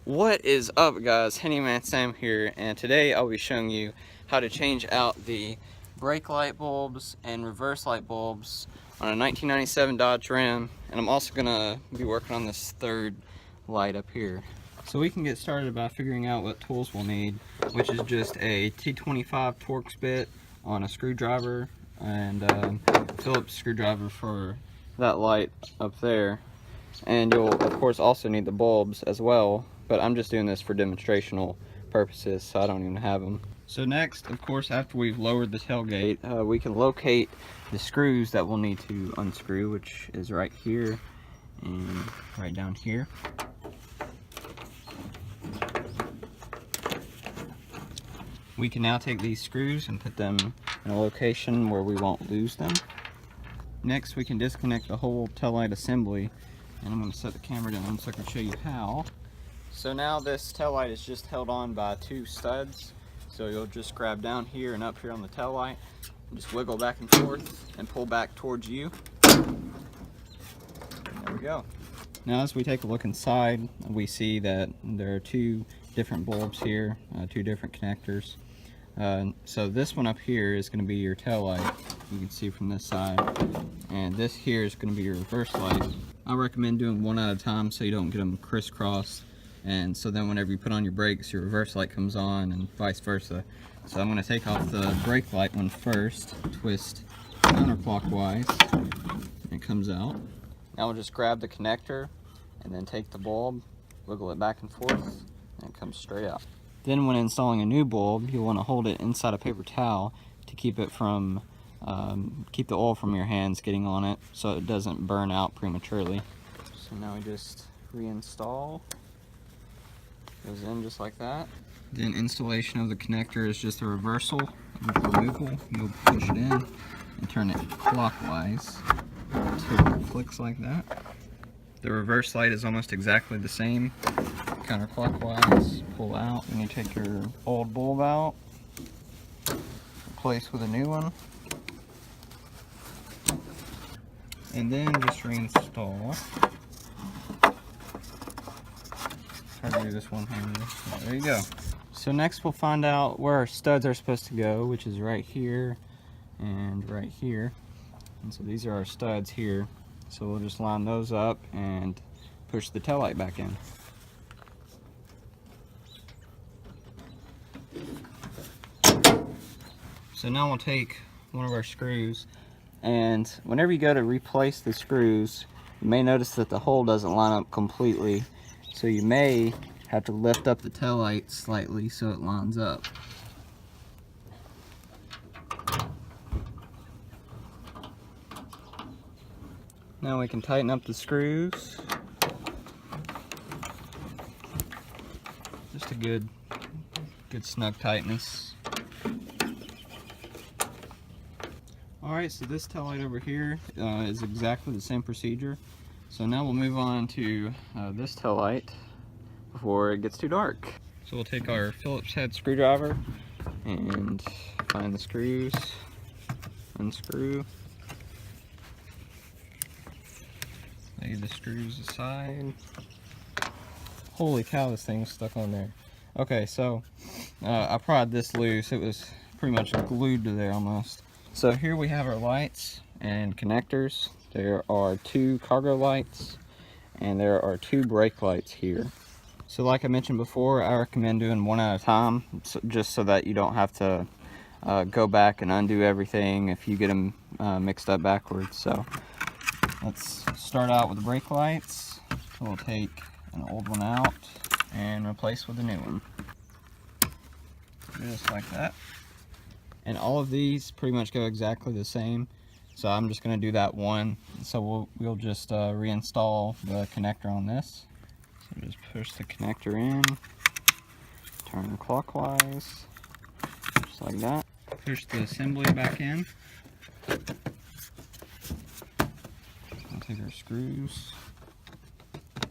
What is up, guys? Handyman Sam here, and today I'll be showing you how to change out the brake light bulbs and reverse light bulbs on a 1997 Dodge Ram, and I'm also gonna be working on this third light up here. So we can get started by figuring out what tools we'll need, which is just a T25 Torx bit on a screwdriver and a Phillips screwdriver for that light up there. And you'll of course also need the bulbs as well, but I'm just doing this for demonstrational purposes, so I don't even have them. So next, of course, after we've lowered the tailgate, we can locate the screws that we'll need to unscrew, which is right here and right down here. We can now take these screws and put them in a location where we won't lose them. Next, we can disconnect the whole taillight assembly, and I'm going to set the camera down so I can show you how. So now this taillight is just held on by two studs. So you'll just grab down here and up here on the taillight, and just wiggle back and forth and pull back towards you. There we go. Now as we take a look inside, we see that there are two different bulbs here, two different connectors. So this one up here is going to be your taillight, you can see from this side, and this here is going to be your reverse light. I recommend doing one at a time so you don't get them crisscrossed, and so then whenever you put on your brakes, your reverse light comes on and vice versa. So I'm going to take off the brake light one first, twist counterclockwise, and it comes out. Now we'll just grab the connector and then take the bulb, wiggle it back and forth, and it comes straight out. Then when installing a new bulb, you'll want to hold it inside a paper towel to keep it from, keep the oil from your hands getting on it so it doesn't burn out prematurely. So now we just reinstall. Goes in just like that. Then installation of the connector is just a reversal with removal. You'll push it in and turn it clockwise until it flicks like that. The reverse light is almost exactly the same. Counterclockwise, pull out, and you take your old bulb out, replace with a new one, and then just reinstall. Try to do this one handed. There you go. So next we'll find out where our studs are supposed to go, which is right here and right here. And so these are our studs here. So we'll just line those up and push the taillight back in. So now we'll take one of our screws, and whenever you go to replace the screws, you may notice that the hole doesn't line up completely. So you may have to lift up the taillight slightly so it lines up. Now we can tighten up the screws. Just a good snug tightness. Alright, so this taillight over here is exactly the same procedure. So now we'll move on to this taillight before it gets too dark. So we'll take our Phillips head screwdriver and find the screws, unscrew, lay the screws aside. Holy cow, this thing's stuck on there. Okay, so I pried this loose. It was pretty much glued to there almost. So here we have our lights and connectors. There are two cargo lights and there are two brake lights here. So like I mentioned before, I recommend doing one at a time, just so that you don't have to go back and undo everything if you get them mixed up backwards. So let's start out with the brake lights. So we'll take an old one out and replace with a new one. Just like that. And all of these pretty much go exactly the same. So I'm just going to do that one. So we'll just reinstall the connector on this. So just push the connector in, turn clockwise, just like that. Push the assembly back in. I'll take our screws,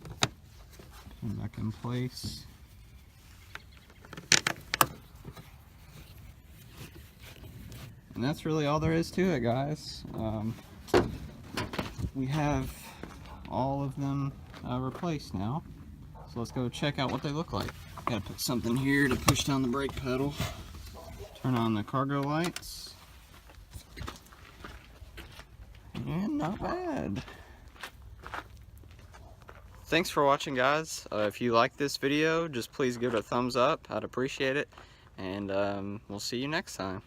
put them back in place. And that's really all there is to it, guys. We have all of them replaced now. So let's go check out what they look like. Gotta put something here to push down the brake pedal. Turn on the cargo lights. And not bad. Thanks for watching, guys. If you like this video, just please give it a thumbs up. I'd appreciate it. And we'll see you next time.